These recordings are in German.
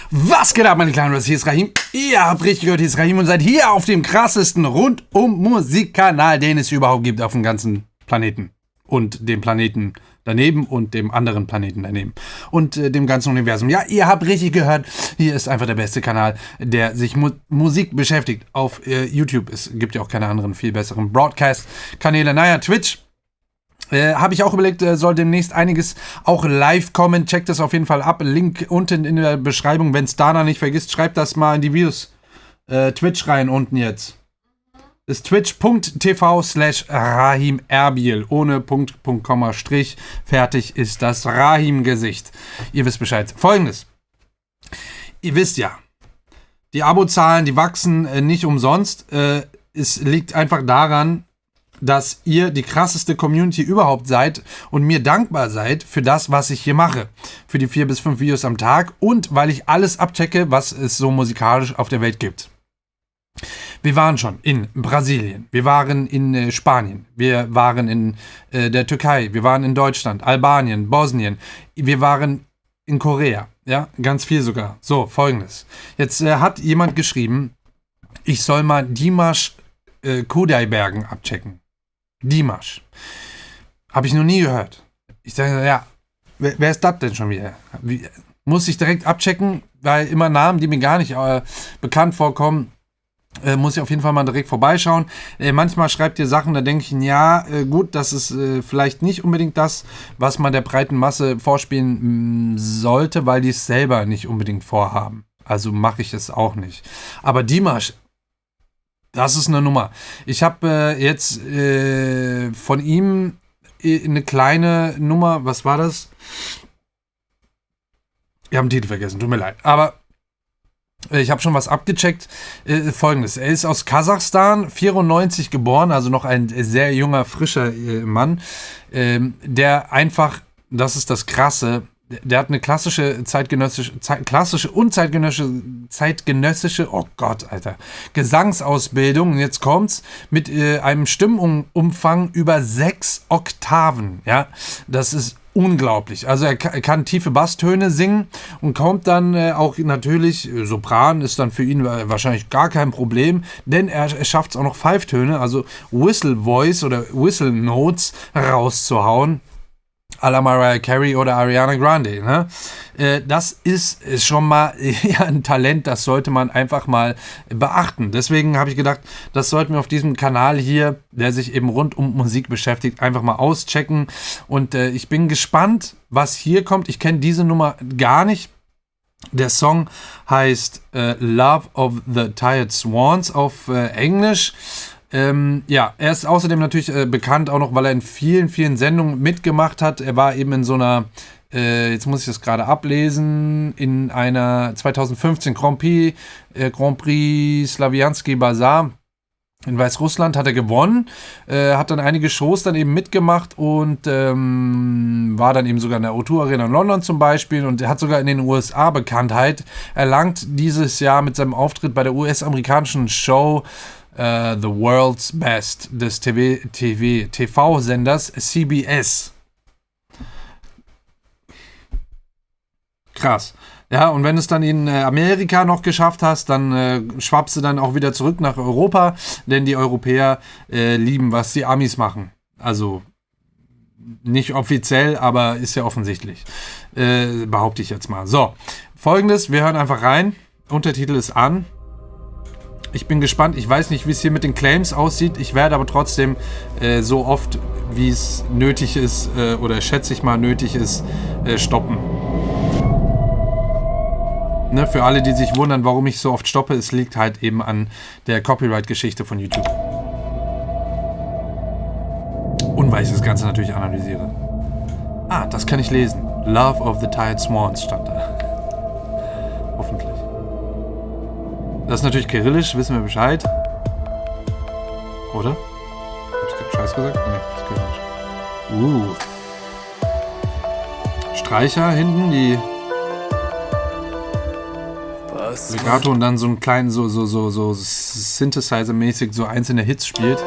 Was geht ab, meine kleinen Röster? Hier ist Rahim. Ihr habt richtig gehört, hier ist Rahim und seid hier auf dem krassesten Rundum-Musikkanal, den es überhaupt gibt auf dem ganzen Planeten. Und dem Planeten daneben und dem anderen Planeten daneben. Und dem ganzen Universum. Ja, ihr habt richtig gehört, hier ist einfach der beste Kanal, der sich Musik beschäftigt auf YouTube. Es gibt ja auch keine anderen viel besseren Broadcast-Kanäle. Naja, Twitch. Habe ich auch überlegt, soll demnächst einiges auch live kommen. Checkt das auf jeden Fall ab. Link unten in der Beschreibung. Wenn es Dana nicht vergisst, schreibt das mal in die Videos. Twitch rein unten jetzt. Ist twitch.tv/Rahim Erbil. Ohne Punkt, Komma, Strich. Fertig ist das Rahim-Gesicht. Ihr wisst Bescheid. Folgendes. Ihr wisst ja, die Abozahlen, die wachsen nicht umsonst. Es liegt einfach daran, dass ihr die krasseste Community überhaupt seid und mir dankbar seid für das, was ich hier mache. Für die 4 bis 5 Videos am Tag und weil ich alles abchecke, was es so musikalisch auf der Welt gibt. Wir waren schon in Brasilien, wir waren in Spanien, wir waren in der Türkei, wir waren in Deutschland, Albanien, Bosnien, wir waren in Korea, ja, ganz viel sogar. So, Folgendes. Jetzt hat jemand geschrieben, ich soll mal Dimash Kudaibergen abchecken. Dimash. Habe ich noch nie gehört. Ich sage, ja, wer ist das denn schon wieder? Muss ich direkt abchecken, weil immer Namen, die mir gar nicht bekannt vorkommen, muss ich auf jeden Fall mal direkt vorbeischauen. Manchmal schreibt ihr Sachen, da denke ich, ja, gut, das ist vielleicht nicht unbedingt das, was man der breiten Masse vorspielen sollte, weil die es selber nicht unbedingt vorhaben. Also mache ich es auch nicht. Aber Dimash, das ist eine Nummer. Ich habe jetzt von ihm eine kleine Nummer. Was war das? Ich habe den Titel vergessen, tut mir leid. Aber ich habe schon was abgecheckt. Folgendes. Er ist aus Kasachstan, 94 geboren, also noch ein sehr junger, frischer Mann, der einfach, das ist das Krasse, der hat eine klassische zeitgenössische, oh Gott, Alter, Gesangsausbildung. Und jetzt kommt's mit einem Stimmumfang über 6 Oktaven. Ja, das ist unglaublich. Also er kann tiefe Basstöne singen und kommt dann auch natürlich, Sopran ist dann für ihn wahrscheinlich gar kein Problem, denn er schafft es auch noch Pfeiftöne, also Whistle Voice oder Whistle Notes rauszuhauen. À la Mariah Carey oder Ariana Grande. Ne? Das ist schon mal ein Talent, das sollte man einfach mal beachten. Deswegen habe ich gedacht, das sollten wir auf diesem Kanal hier, der sich eben rund um Musik beschäftigt, einfach mal auschecken. Und ich bin gespannt, was hier kommt. Ich kenne diese Nummer gar nicht. Der Song heißt Love of the Tired Swans auf Englisch. Ja, er ist außerdem natürlich bekannt auch noch, weil er in vielen, vielen Sendungen mitgemacht hat. Er war eben in so einer, jetzt muss ich das gerade ablesen, in einer 2015 Grand Prix Slaviansky Bazar in Weißrussland hat er gewonnen, hat dann einige Shows dann eben mitgemacht und war dann eben sogar in der O2 Arena in London zum Beispiel und er hat sogar in den USA Bekanntheit erlangt dieses Jahr mit seinem Auftritt bei der US-amerikanischen Show The World's Best des TV-Senders CBS. Krass. Ja, und wenn du es dann in Amerika noch geschafft hast, dann schwappst du dann auch wieder zurück nach Europa, denn die Europäer lieben, was die Amis machen. Also nicht offiziell, aber ist ja offensichtlich. Behaupte ich jetzt mal. So, Folgendes, wir hören einfach rein. Untertitel ist an. Ich bin gespannt. Ich weiß nicht, wie es hier mit den Claims aussieht. Ich werde aber trotzdem so oft, wie es nötig ist, oder schätze ich mal nötig ist, stoppen. Ne, für alle, die sich wundern, warum ich so oft stoppe, es liegt halt eben an der Copyright-Geschichte von YouTube. Und weil ich das Ganze natürlich analysiere. Ah, das kann ich lesen. Love of the Tired Swans stand da. Hoffentlich. Das ist natürlich Kyrillisch, wissen wir Bescheid. Oder? Hab ich Scheiß gesagt? Nee, das ist Kyrillisch. Streicher hinten, die Legato und dann so einen kleinen, so Synthesizer-mäßig so einzelne Hits spielt.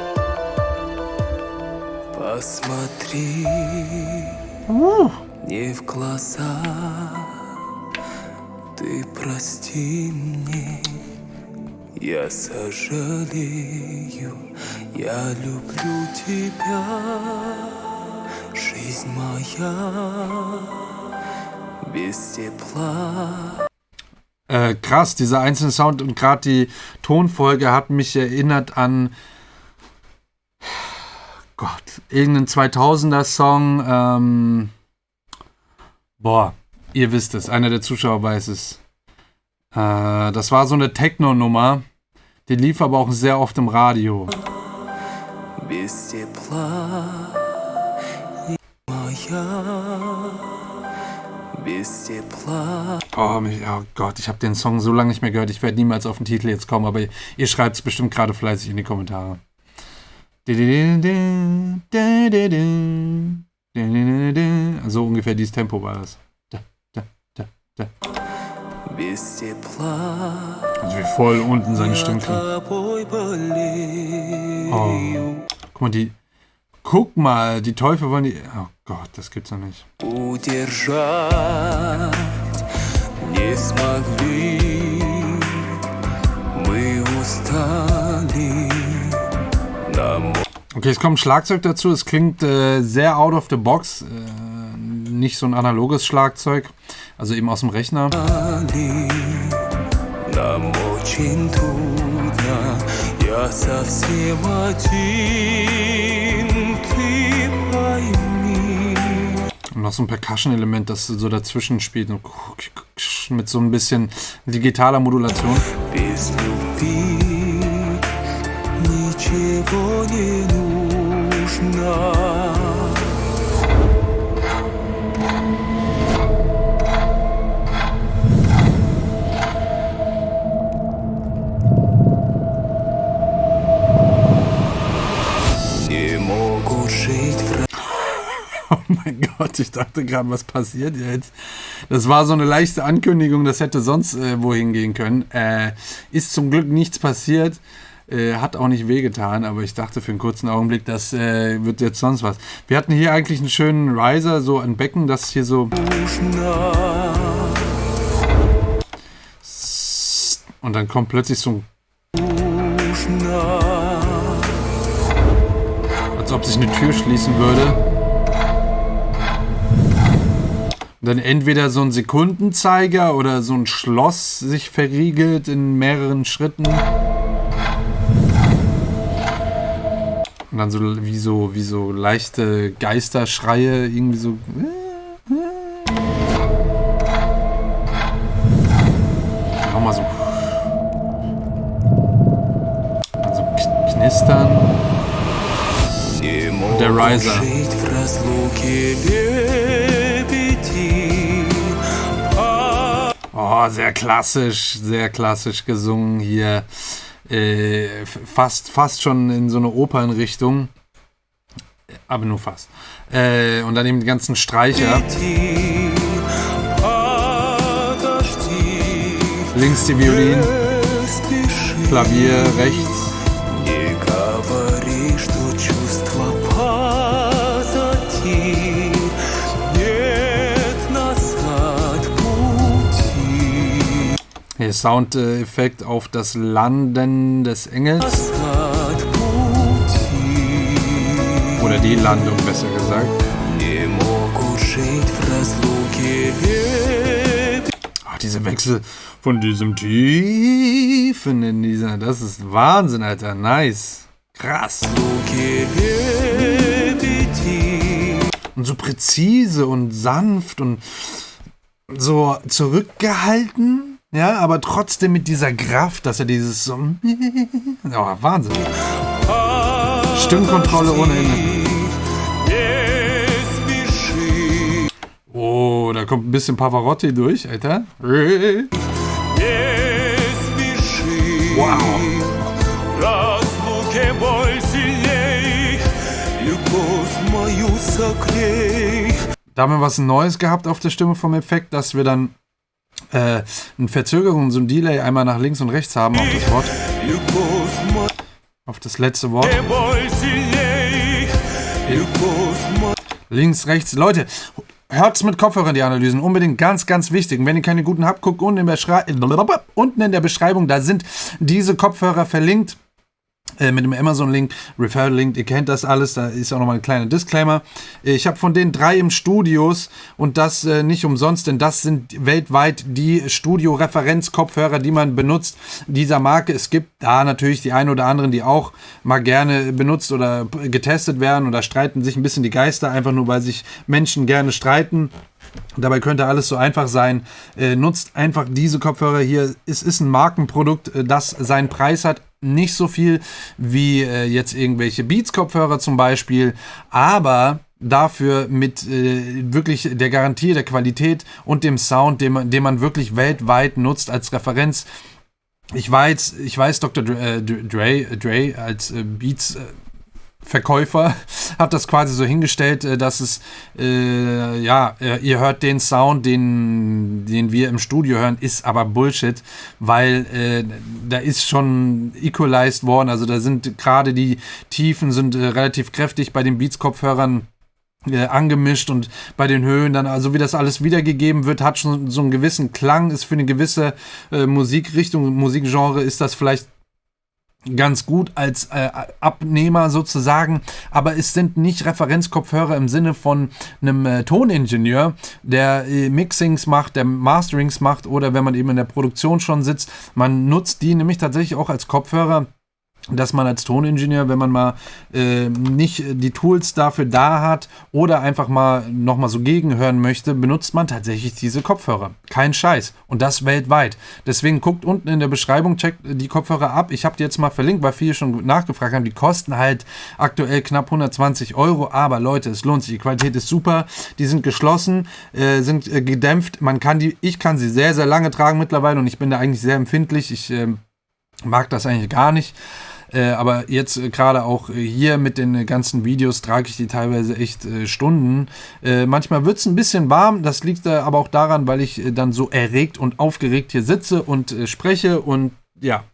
Ты прости мне, я сожалею, я люблю тебя, жизнь моя, без tepla. Krass, dieser einzelne Sound und gerade die Tonfolge hat mich erinnert an irgendeinen 2000er-Song. Ihr wisst es, einer der Zuschauer weiß es. Das war so eine Techno-Nummer, die lief aber auch sehr oft im Radio. Без tepla, моя, без tepla. Oh Gott, ich habe den Song so lange nicht mehr gehört. Ich werde niemals auf den Titel jetzt kommen, aber ihr schreibt es bestimmt gerade fleißig in die Kommentare. So ungefähr dieses Tempo war das. Без tepla. Also wie voll unten seine Stimme klingt. Guck mal, die Teufel wollen die... Oh Gott, das gibt's doch nicht. Удержать не смогли, мы устали. Okay, es kommt Schlagzeug dazu. Es klingt sehr out of the box. Nicht so ein analoges Schlagzeug. Also eben aus dem Rechner. Нам очень трудно, я совсем один, ты пойми. Und noch so ein Percussion-Element, das so dazwischen spielt. Mit so ein bisschen digitaler Modulation. Без любви ничего не нужно. Oh mein Gott, ich dachte gerade, was passiert jetzt? Das war so eine leichte Ankündigung, das hätte sonst wohin gehen können. Ist zum Glück nichts passiert, hat auch nicht wehgetan, aber ich dachte für einen kurzen Augenblick, das wird jetzt sonst was. Wir hatten hier eigentlich einen schönen Riser, so ein Becken, das hier so... Und dann kommt plötzlich so ein... Als ob sich eine Tür schließen würde. Und dann entweder so ein Sekundenzeiger oder so ein Schloss sich verriegelt in mehreren Schritten. Und dann so wie so leichte Geisterschreie, irgendwie so. Nochmal so. Dann so knistern. Und der Riser. Oh, sehr klassisch gesungen hier. Fast schon in so eine Opernrichtung. Aber nur fast. Und dann eben die ganzen Streicher. Links die Violinen. Klavier rechts. Hier Soundeffekt auf das Landen des Engels. Oder die Landung, besser gesagt. Ach, diese Wechsel von diesem Tiefen in dieser, das ist Wahnsinn, Alter. Nice. Krass. Und so präzise und sanft und so zurückgehalten. Ja, aber trotzdem mit dieser Kraft, dass er dieses so... Oh, Wahnsinn. Stimmkontrolle ohne Ende. Oh, da kommt ein bisschen Pavarotti durch, Alter. Wow. Da haben wir was Neues gehabt auf der Stimme vom Effekt, dass wir dann eine Verzögerung, so ein Delay einmal nach links und rechts haben auf das Wort. Auf das letzte Wort. Links, rechts. Leute, Hört's mit Kopfhörern die Analysen. Unbedingt ganz, ganz wichtig. Und wenn ihr keine guten habt, guckt unten in der Beschreibung, da sind diese Kopfhörer verlinkt. Mit dem Amazon-Link, Referral-Link, ihr kennt das alles, da ist auch nochmal ein kleiner Disclaimer. Ich habe von den 3 im Studios und das nicht umsonst, denn das sind weltweit die Studio-Referenz-Kopfhörer, die man benutzt, dieser Marke. Es gibt da natürlich die einen oder anderen, die auch mal gerne benutzt oder getestet werden oder streiten sich ein bisschen die Geister, einfach nur weil sich Menschen gerne streiten. Dabei könnte alles so einfach sein. Nutzt einfach diese Kopfhörer hier. Es ist ein Markenprodukt, das seinen Preis hat. Nicht so viel wie jetzt irgendwelche Beats-Kopfhörer zum Beispiel, aber dafür mit wirklich der Garantie, der Qualität und dem Sound, den man wirklich weltweit nutzt als Referenz. Ich weiß, Dr. Dre als Beats Verkäufer hat das quasi so hingestellt, dass es, ihr hört den Sound, den wir im Studio hören, ist aber Bullshit, weil da ist schon equalized worden, also da sind gerade die Tiefen sind relativ kräftig bei den Beats-Kopfhörern angemischt und bei den Höhen dann, also wie das alles wiedergegeben wird, hat schon so einen gewissen Klang, ist für eine gewisse Musikrichtung, Musikgenre ist das vielleicht ganz gut als Abnehmer sozusagen, aber es sind nicht Referenzkopfhörer im Sinne von einem Toningenieur, der Mixings macht, der Masterings macht oder wenn man eben in der Produktion schon sitzt. Man nutzt die nämlich tatsächlich auch als Kopfhörer, dass man als Toningenieur, wenn man mal nicht die Tools dafür da hat oder einfach mal nochmal so gegenhören möchte, benutzt man tatsächlich diese Kopfhörer. Kein Scheiß. Und das weltweit. Deswegen guckt unten in der Beschreibung, checkt die Kopfhörer ab. Ich habe die jetzt mal verlinkt, weil viele schon nachgefragt haben. Die kosten halt aktuell knapp 120 €. Aber Leute, es lohnt sich. Die Qualität ist super. Die sind geschlossen, sind gedämpft. Ich kann sie sehr, sehr lange tragen mittlerweile und ich bin da eigentlich sehr empfindlich. Ich mag das eigentlich gar nicht. Aber jetzt gerade auch hier mit den ganzen Videos trage ich die teilweise echt Stunden. Manchmal wird es ein bisschen warm, das liegt aber auch daran, weil ich dann so erregt und aufgeregt hier sitze und spreche und ja,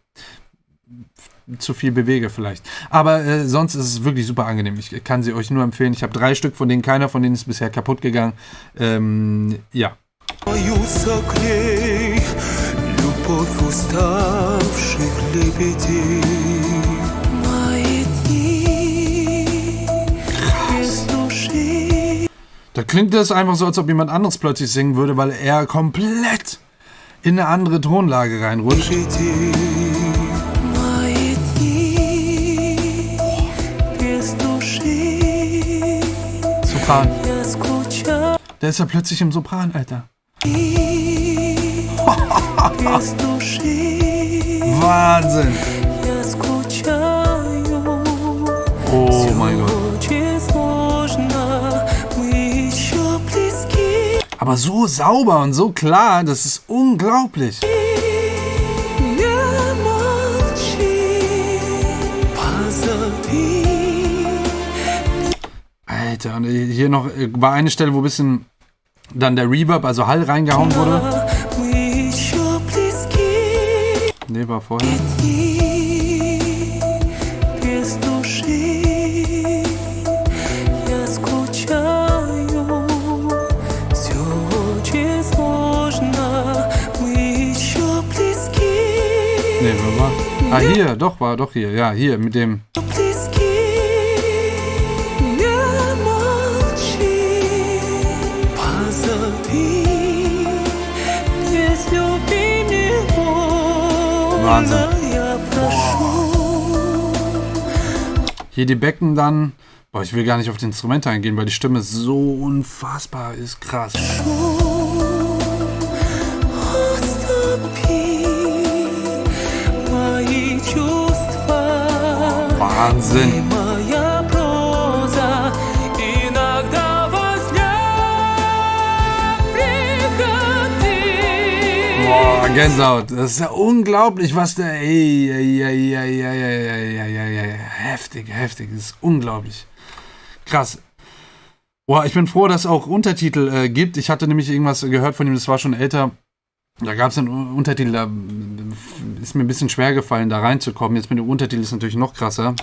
zu viel bewege vielleicht. Aber sonst ist es wirklich super angenehm. Ich kann sie euch nur empfehlen. Ich habe 3 Stück, von denen keiner von denen ist bisher kaputt gegangen. Ja. Любовь уставших лебедей. Мои дни без души. Da klingt es einfach so, als ob jemand anderes plötzlich singen würde, weil er komplett in eine andere Tonlage reinrutscht. Мои дни без души. Sopran. Der ist ja plötzlich im Sopran, Alter. Wahnsinn! Oh mein Gott. Aber so sauber und so klar, das ist unglaublich. Alter, und hier noch war eine Stelle, wo ein bisschen dann der Reverb, also Hall reingehauen wurde. Nee, war vorher. Nee, wo war? Ah, hier, war doch hier. Ja, hier, mit dem. Wahnsinn. Hier die Becken dann. Boah, ich will gar nicht auf die Instrumente eingehen, weil die Stimme so unfassbar ist. Krass. Wahnsinn. Boah, Gänsehaut. Das ist ja unglaublich, was der... Heftig. Das ist unglaublich. Krass. Boah, ich bin froh, dass es auch Untertitel gibt. Ich hatte nämlich irgendwas gehört von ihm, das war schon älter. Da gab es einen Untertitel, da ist mir ein bisschen schwer gefallen, da reinzukommen. Jetzt mit dem Untertitel ist es natürlich noch krasser.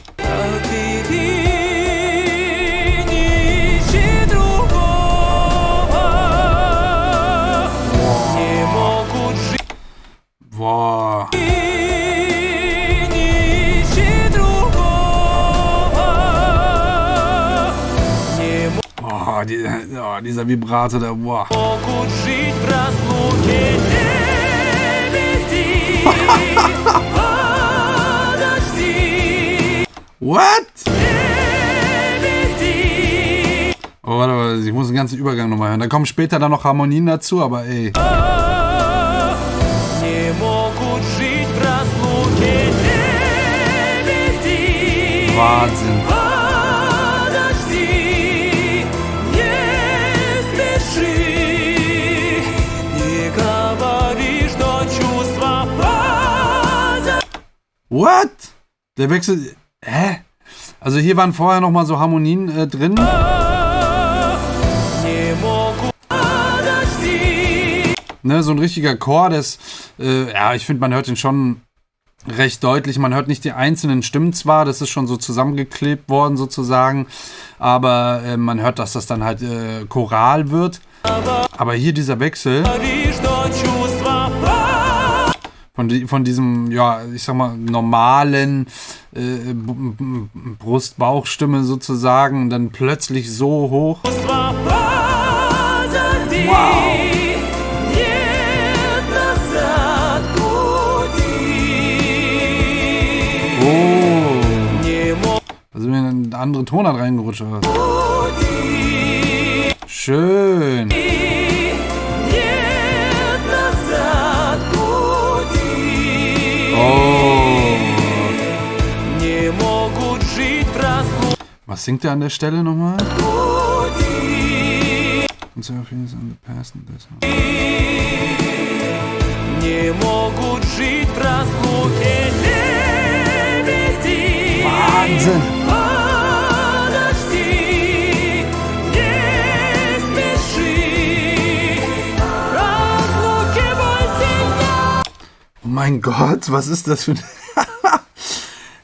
Boah. Oh, dieser Vibrato da, boah. What? Oh, warte, ich muss den ganzen Übergang nochmal hören. Da kommen später dann noch Harmonien dazu, aber ey. Wahnsinn. What? Der Wechsel. Hä? Also hier waren vorher noch mal so Harmonien drin. Ne, so ein richtiger Chor, das, ja, ich finde, man hört den schon recht deutlich. Man hört nicht die einzelnen Stimmen zwar, das ist schon so zusammengeklebt worden sozusagen, aber man hört, dass das dann halt choral wird. Aber hier dieser Wechsel von diesem, ja, ich sag mal, normalen Brust-Bauch-Stimme sozusagen, dann plötzlich so hoch. Wow! Oh! Da sind wir in eine andere Tonart reingerutscht. Schön! Oh! Was singt er an der Stelle nochmal? Wahnsinn! Oh mein Gott, was ist das für ein...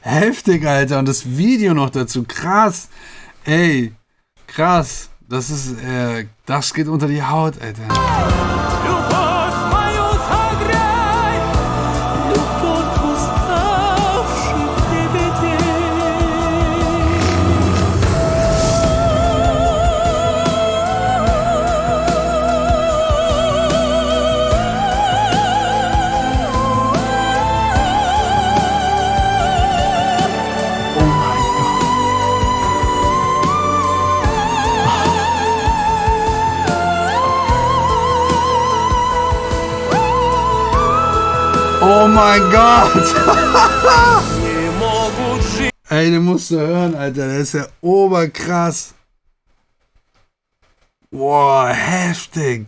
Heftig, Alter. Und das Video noch dazu. Krass. Ey, krass. Das geht unter die Haut, Alter. Oh mein Gott! Ey, den musst du hören, Alter. Der ist ja oberkrass. Boah, heftig.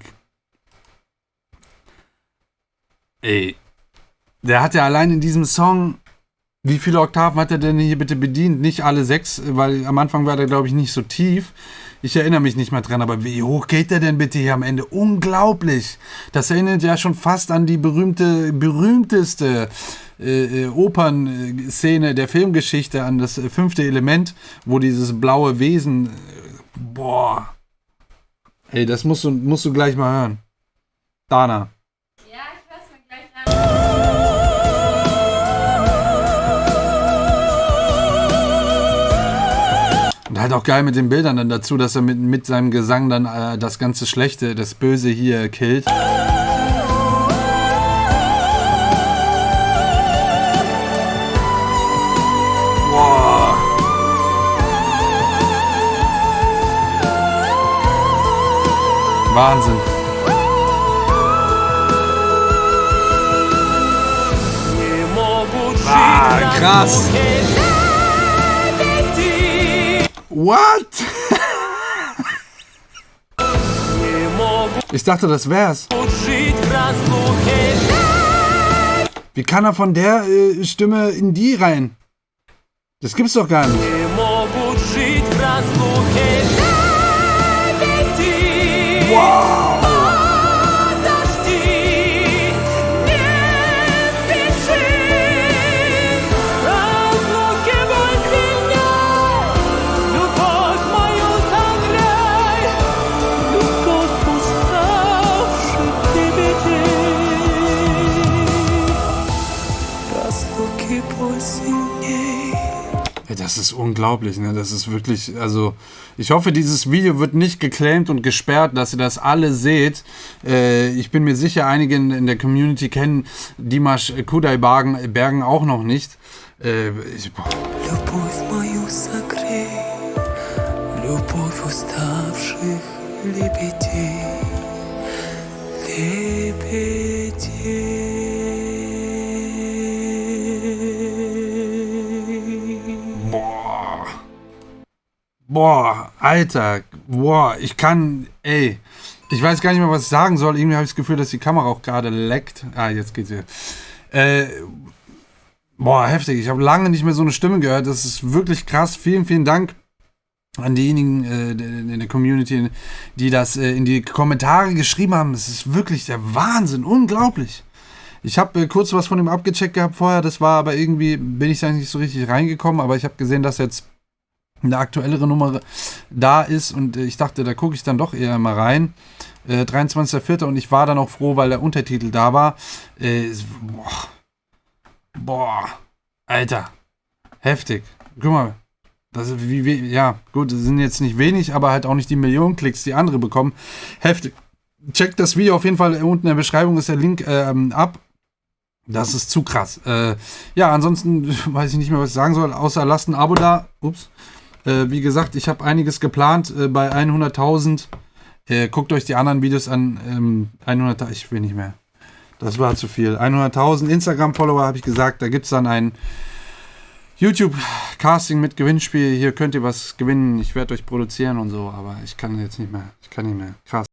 Ey, der hat ja allein in diesem Song, wie viele Oktaven hat er denn hier bitte bedient? Nicht alle 6, weil am Anfang war der, glaube ich, nicht so tief. Ich erinnere mich nicht mehr dran, aber wie hoch geht der denn bitte hier am Ende? Unglaublich! Das erinnert ja schon fast an die berühmteste Opernszene der Filmgeschichte, an das 5. Element, wo dieses blaue Wesen... boah! Ey, das musst du gleich mal hören. Dana. Ja, ich hör's mir gleich an. Und halt auch geil mit den Bildern dann dazu, dass er mit seinem Gesang dann das ganze Schlechte, das Böse hier killt. Boah. Wahnsinn. Ah, krass. What? Ich dachte, das wär's. Wie kann er von der Stimme in die rein? Das gibt's doch gar nicht. Wow! Das ist unglaublich, ne? Das ist wirklich, also ich hoffe, dieses Video wird nicht geclaimt und gesperrt, dass ihr das alle seht. Ich bin mir sicher, einige in der Community kennen Dimash Kudaibergen auch noch nicht. Любовь мою согрей, любовь уставших лебедей, Boah, Alter, ich weiß gar nicht mehr, was ich sagen soll. Irgendwie habe ich das Gefühl, dass die Kamera auch gerade leckt. Jetzt geht's wieder. Heftig. Ich habe lange nicht mehr so eine Stimme gehört. Das ist wirklich krass. Vielen, vielen Dank an diejenigen in der Community, die das in die Kommentare geschrieben haben. Es ist wirklich der Wahnsinn. Unglaublich. Ich habe kurz was von ihm abgecheckt gehabt vorher. Das war aber irgendwie, bin ich da nicht so richtig reingekommen. Aber ich habe gesehen, dass jetzt eine aktuellere Nummer da ist und ich dachte, da gucke ich dann doch eher mal rein. 23.04. und ich war dann auch froh, weil der Untertitel da war. Alter, heftig. Guck mal, das ist das sind jetzt nicht wenig, aber halt auch nicht die Millionen Klicks, die andere bekommen. Heftig. Checkt das Video auf jeden Fall, unten in der Beschreibung ist der Link ab. Das ist zu krass. Ansonsten weiß ich nicht mehr, was ich sagen soll, außer lasst ein Abo da. Wie gesagt, ich habe einiges geplant bei 100.000. Guckt euch die anderen Videos an. 100.000, ich will nicht mehr. Das war zu viel. 100.000 Instagram-Follower, habe ich gesagt. Da gibt es dann ein YouTube-Casting mit Gewinnspiel. Hier könnt ihr was gewinnen. Ich werde euch produzieren und so, aber ich kann jetzt nicht mehr. Krass.